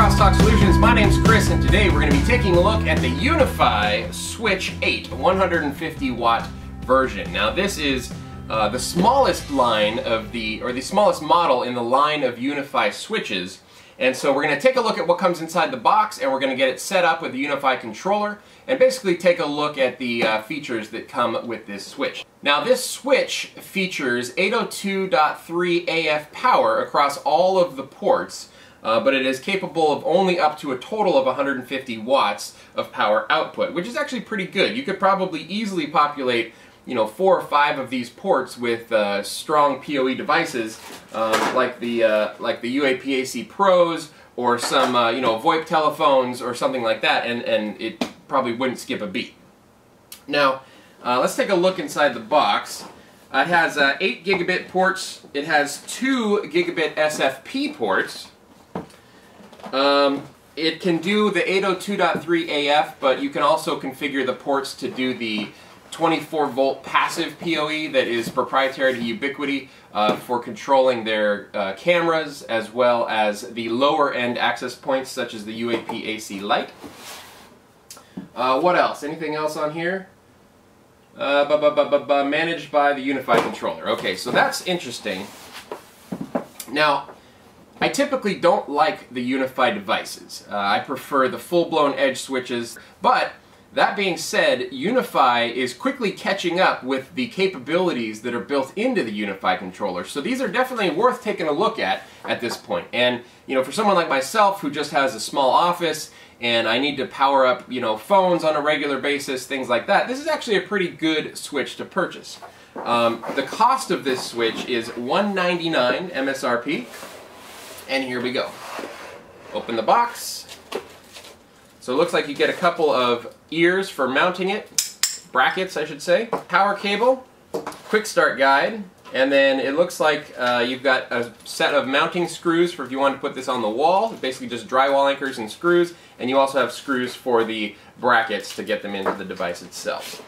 Crosstalk Solutions. My name's Chris, and today we're going to be taking a look at the UniFi Switch 8 150 watt version. Now this is the smallest line of the smallest model in the line of UniFi switches. And so we're going to take a look at what comes inside the box, and we're going to get it set up with the UniFi controller and basically take a look at the features that come with this switch. Now this switch features 802.3 AF power across all of the ports, but it is capable of only up to a total of 150 watts of power output, which is actually pretty good. You could probably easily populate 4 or 5 of these ports with strong PoE devices, like the UAPAC Pros or some VoIP telephones or something like that, and it probably wouldn't skip a beat. Now, let's take a look inside the box. It has 8 gigabit ports. It has 2 gigabit SFP ports. It can do the 802.3 AF, but you can also configure the ports to do the 24 volt passive PoE that is proprietary to Ubiquiti for controlling their cameras, as well as the lower end access points such as the UAPAC Lite. What else? Anything else on here? Managed by the UniFi controller. Okay, so that's interesting. Now, I typically don't like the UniFi devices. I prefer the full-blown edge switches, but that being said, UniFi is quickly catching up with the capabilities that are built into the UniFi controller. So these are definitely worth taking a look at this point. And for someone like myself who just has a small office and I need to power up phones on a regular basis, things like that, this is actually a pretty good switch to purchase. The cost of this switch is $199 MSRP. And here we go. Open the box. So it looks like you get a couple of ears for mounting it, brackets I should say, power cable, quick start guide, and then it looks like you've got a set of mounting screws for if you want to put this on the wall, basically just drywall anchors and screws, and you also have screws for the brackets to get them into the device itself.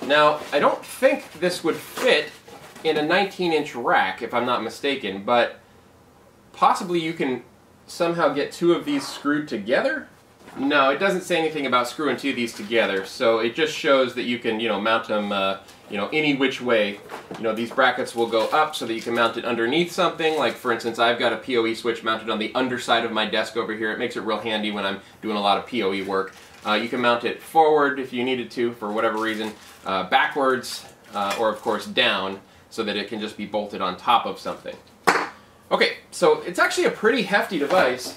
Now, I don't think this would fit in a 19-inch rack if I'm not mistaken, but possibly you can somehow get 2 of these screwed together? No, it doesn't say anything about screwing 2 of these together, so it just shows that you can, mount them, any which way. These brackets will go up so that you can mount it underneath something. Like, for instance, I've got a PoE switch mounted on the underside of my desk over here. It makes it real handy when I'm doing a lot of PoE work. You can mount it forward if you needed to, for whatever reason, backwards, or of course down, so that it can just be bolted on top of something. Okay, so it's actually a pretty hefty device.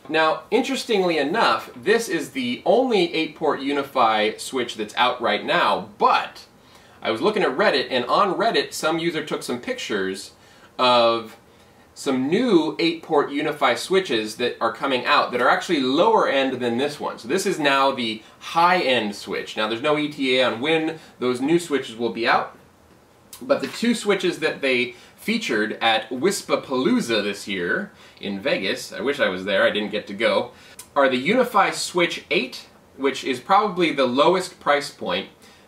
Now, interestingly enough, this is the only 8-port UniFi switch that's out right now, but I was looking at Reddit, and on Reddit, some user took some pictures of some new 8-port UniFi switches that are coming out that are actually lower end than this one. So this is now the high-end switch. Now, there's no ETA on when those new switches will be out, but the 2 switches that they featured at Wispapalooza this year in Vegas, I wish I was there, I didn't get to go, are the UniFi Switch 8, which is probably the lowest price point.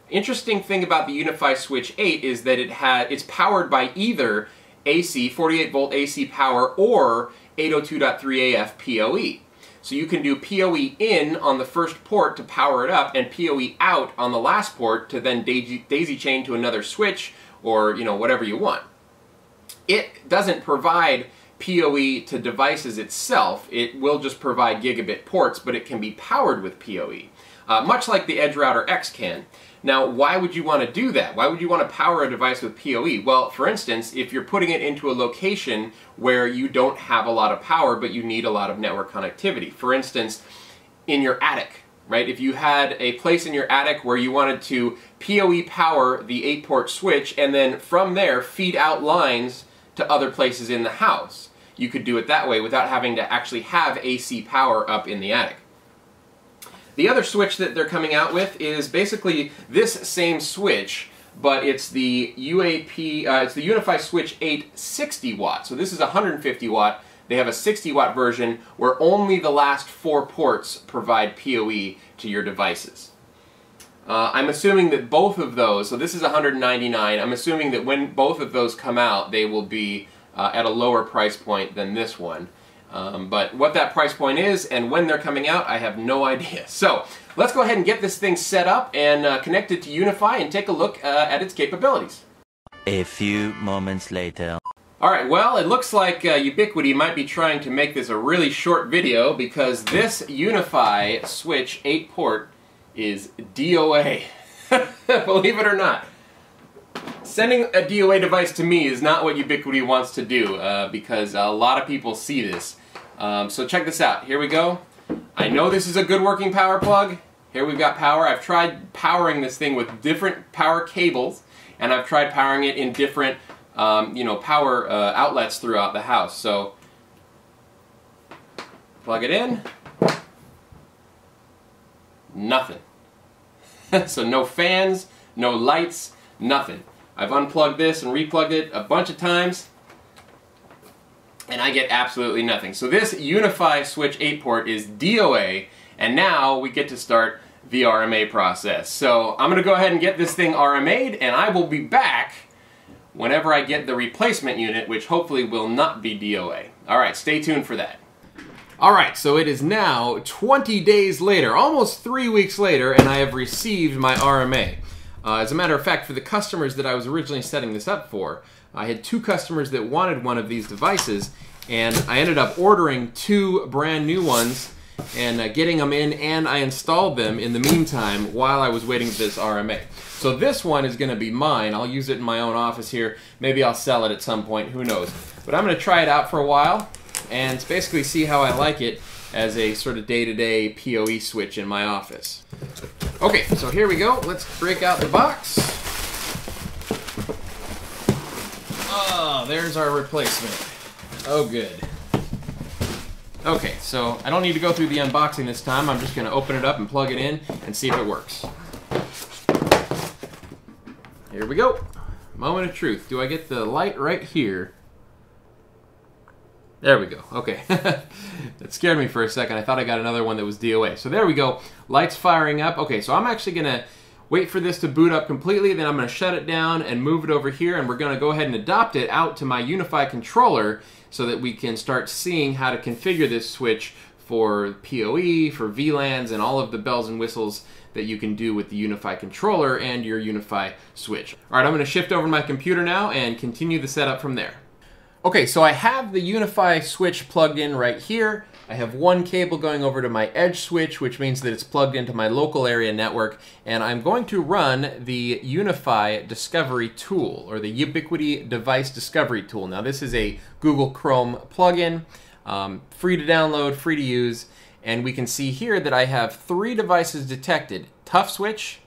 Interesting thing about the UniFi Switch 8 is that it's powered by either AC, 48 volt AC power, or 802.3 AF PoE. So you can do PoE in on the first port to power it up, and PoE out on the last port to then daisy chain to another switch, or whatever you want. It doesn't provide PoE to devices itself. It will just provide gigabit ports, but it can be powered with PoE, much like the Edge Router X can. Now, why would you want to do that? Why would you want to power a device with PoE? Well, for instance, if you're putting it into a location where you don't have a lot of power, but you need a lot of network connectivity. For instance, in your attic, right? If you had a place in your attic where you wanted to PoE power the 8-port switch and then from there feed out lines to other places in the house, you could do it that way without having to actually have AC power up in the attic. The other switch that they're coming out with is basically this same switch, but it's the UniFi Switch 8 60 watt. So this is 150 watt. They have a 60 watt version where only the last 4 ports provide PoE to your devices. I'm assuming that both of those, so this is $199, I'm assuming that when both of those come out, they will be at a lower price point than this one. But what that price point is and when they're coming out, I have no idea. So let's go ahead and get this thing set up and connect it to UniFi and take a look at its capabilities. A few moments later. Alright, well, it looks like Ubiquiti might be trying to make this a really short video because this UniFi Switch 8-port is DOA. Believe it or not. Sending a DOA device to me is not what Ubiquiti wants to do because a lot of people see this. So check this out. Here we go. I know this is a good working power plug. Here we've got power. I've tried powering this thing with different power cables, and I've tried powering it in different power outlets throughout the house. So plug it in. Nothing. So no fans, no lights, nothing. I've unplugged this and replugged it a bunch of times, and I get absolutely nothing. So this UniFi Switch 8-port is DOA, and now we get to start the RMA process. So I'm going to go ahead and get this thing RMA'd, and I will be back whenever I get the replacement unit, which hopefully will not be DOA. Alright, stay tuned for that. Alright, so it is now 20 days later, almost 3 weeks later, and I have received my RMA. As a matter of fact, for the customers that I was originally setting this up for, I had 2 customers that wanted one of these devices, and I ended up ordering 2 brand new ones and getting them in, and I installed them in the meantime while I was waiting for this RMA. So this one is going to be mine. I'll use it in my own office here. Maybe I'll sell it at some point, who knows. But I'm going to try it out for a while and basically see how I like it as a sort of day-to-day PoE switch in my office. Okay, so here we go. Let's break out the box. Oh, there's our replacement. Oh, good. Okay, so I don't need to go through the unboxing this time. I'm just going to open it up and plug it in and see if it works. Here we go. Moment of truth. Do I get the light right here? There we go. Okay. That scared me for a second. I thought I got another one that was DOA. So there we go. Light's firing up. Okay, so I'm actually going to wait for this to boot up completely. Then I'm going to shut it down and move it over here. And we're going to go ahead and adopt it out to my UniFi controller so that we can start seeing how to configure this switch for PoE, for VLANs, and all of the bells and whistles that you can do with the UniFi controller and your UniFi switch. All right, I'm going to shift over to my computer now and continue the setup from there. Okay, so I have the UniFi switch plugged in right here. I have one cable going over to my edge switch, which means that it's plugged into my local area network, and I'm going to run the UniFi Discovery tool, or the Ubiquiti Device Discovery tool. Now this is a Google Chrome plugin, free to download, free to use, and we can see here that I have 3 devices detected: Tough Switch,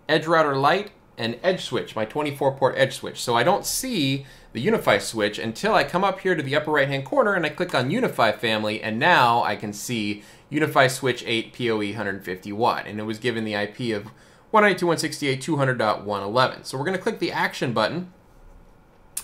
Edge Router Lite, and Edge Switch, my 24-port Edge Switch. So I don't see the UniFi switch until I come up here to the upper right-hand corner and I click on UniFi Family, and now I can see UniFi Switch 8 PoE 150 watt, and it was given the IP of 192.168.200.111. So we're going to click the Action button,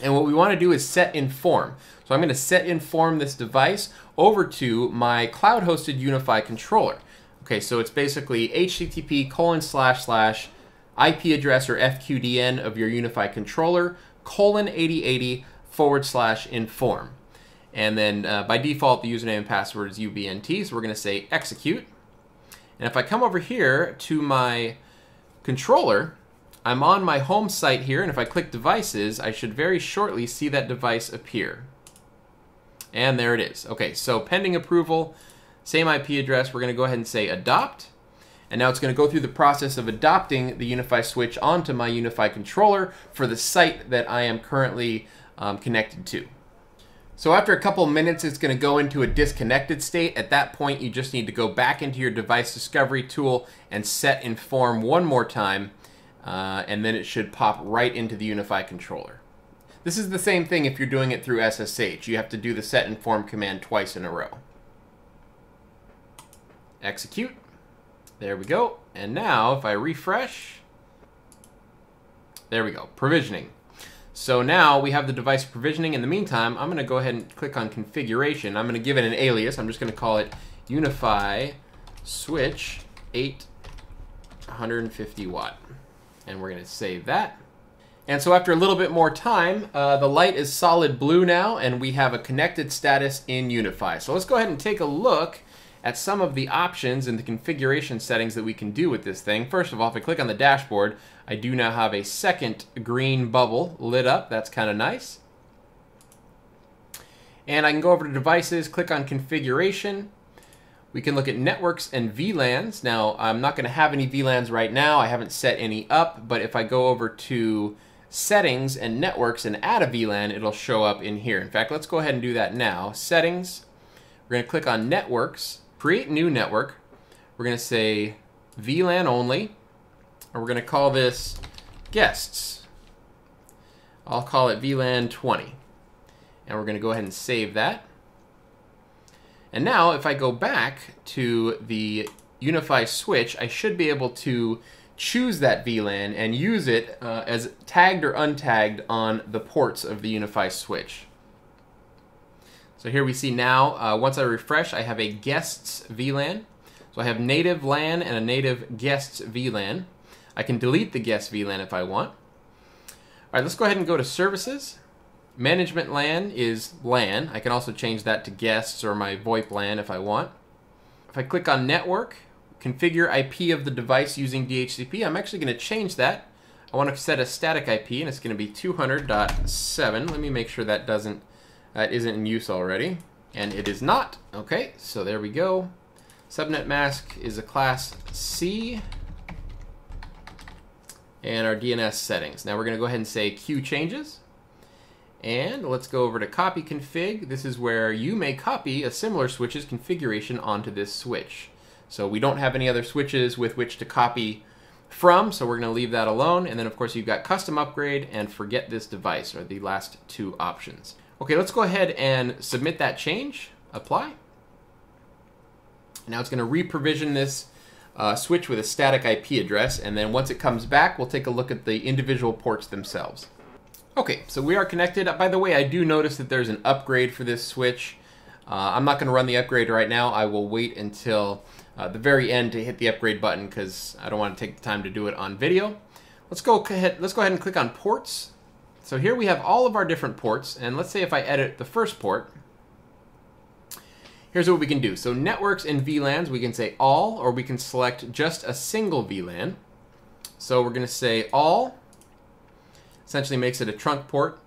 and what we want to do is set inform. So I'm going to set inform this device over to my cloud-hosted UniFi controller. Okay, so it's basically http:// IP address or FQDN of your UniFi controller, :8080/inform. And then by default, the username and password is UBNT, so we're going to say execute. And if I come over here to my controller, I'm on my home site here, and if I click devices, I should very shortly see that device appear. And there it is. Okay, so pending approval, same IP address, we're going to go ahead and say adopt. And now it's going to go through the process of adopting the UniFi switch onto my UniFi controller for the site that I am currently connected to. So after a couple minutes, it's going to go into a disconnected state. At that point, you just need to go back into your device discovery tool and set inform one more time, and then it should pop right into the UniFi controller. This is the same thing if you're doing it through SSH. You have to do the set inform command twice in a row. Execute. There we go. And now if I refresh, there we go, provisioning. So now we have the device provisioning. In the meantime, I'm going to go ahead and click on configuration. I'm going to give it an alias. I'm just going to call it UniFi Switch 8 150 watt. And we're going to save that. And so after a little bit more time, the light is solid blue now, and we have a connected status in UniFi. So let's go ahead and take a look at some of the options and the configuration settings that we can do with this thing. First of all, if I click on the dashboard, I do now have a second green bubble lit up. That's kind of nice. And I can go over to devices, click on configuration. We can look at networks and VLANs. Now, I'm not going to have any VLANs right now. I haven't set any up, but if I go over to settings and networks and add a VLAN, it'll show up in here. In fact, let's go ahead and do that now. Settings, we're going to click on networks, create new network. We're going to say VLAN only, and we're going to call this guests. I'll call it VLAN 20. And we're going to go ahead and save that. And now if I go back to the UniFi Switch, I should be able to choose that VLAN and use it as tagged or untagged on the ports of the UniFi Switch. So here we see now, once I refresh, I have a guests VLAN. So I have native LAN and a native guests VLAN. I can delete the guest VLAN if I want. All right, let's go ahead and go to services. Management LAN is LAN. I can also change that to guests or my VoIP LAN if I want. If I click on network, configure IP of the device using DHCP, I'm actually going to change that. I want to set a static IP, and it's going to be 200.7. Let me make sure that isn't in use already. And it is not. Okay, so there we go. Subnet mask is a class C. And our DNS settings. Now we're going to go ahead and say Q changes. And let's go over to copy config. This is where you may copy a similar switch's configuration onto this switch. So we don't have any other switches with which to copy from, so we're going to leave that alone. And then of course you've got custom upgrade and forget this device are the last two options. Okay, let's go ahead and submit that change. Apply. Now it's going to re-provision this switch with a static IP address, and then once it comes back, we'll take a look at the individual ports themselves. Okay, so we are connected. By the way, I do notice that there's an upgrade for this switch. I'm not going to run the upgrade right now. I will wait until the very end to hit the upgrade button because I don't want to take the time to do it on video. Let's go ahead and click on ports. So here we have all of our different ports, and let's say if I edit the first port, here's what we can do. So networks and VLANs, we can say all, or we can select just a single VLAN. So we're going to say all. Essentially makes it a trunk port.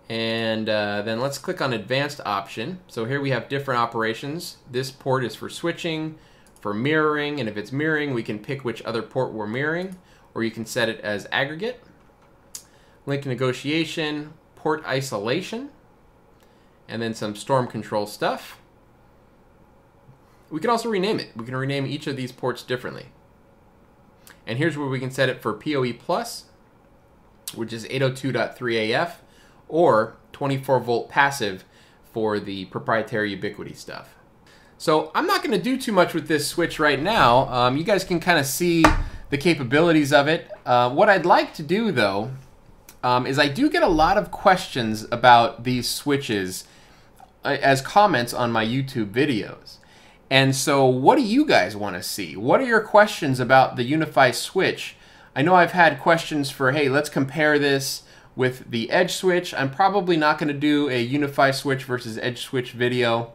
And then let's click on advanced option. So here we have different operations. This port is for switching, for mirroring, and if it's mirroring, we can pick which other port we're mirroring, or you can set it as aggregate. Link negotiation, port isolation, and then some storm control stuff. We can also rename it. We can rename each of these ports differently. And here's where we can set it for PoE+, which is 802.3AF, or 24 volt passive for the proprietary Ubiquiti stuff. So I'm not going to do too much with this switch right now. You guys can kind of see the capabilities of it. What I'd like to do though is I do get a lot of questions about these switches as comments on my YouTube videos. And so what do you guys want to see? What are your questions about the UniFi Switch? I know I've had questions for, hey, let's compare this with the Edge Switch. I'm probably not going to do a UniFi Switch versus Edge Switch video.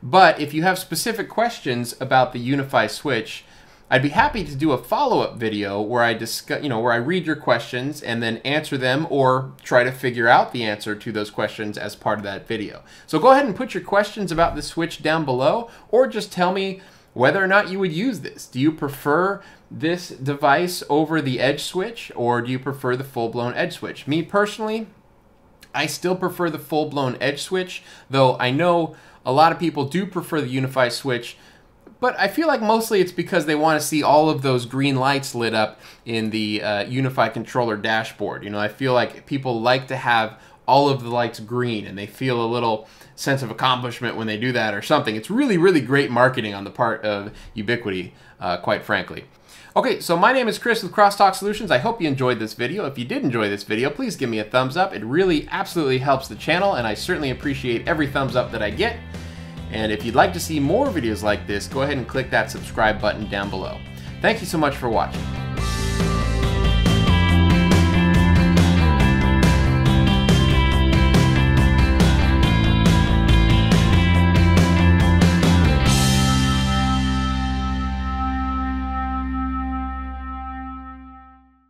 But if you have specific questions about the UniFi Switch, I'd be happy to do a follow-up video where I discuss, where I read your questions and then answer them or try to figure out the answer to those questions as part of that video. So go ahead and put your questions about the Switch down below, or just tell me whether or not you would use this. Do you prefer this device over the Edge Switch, or do you prefer the full-blown Edge Switch? Me personally, I still prefer the full-blown Edge Switch, though I know a lot of people do prefer the UniFi Switch, but I feel like mostly it's because they want to see all of those green lights lit up in the UniFi controller dashboard. I feel like people like to have all of the lights green, and they feel a little sense of accomplishment when they do that or something. It's really, really great marketing on the part of Ubiquiti, quite frankly. Okay, so my name is Chris with Crosstalk Solutions. I hope you enjoyed this video. If you did enjoy this video, please give me a thumbs up. It really absolutely helps the channel, and I certainly appreciate every thumbs up that I get. And if you'd like to see more videos like this, go ahead and click that subscribe button down below. Thank you so much for watching.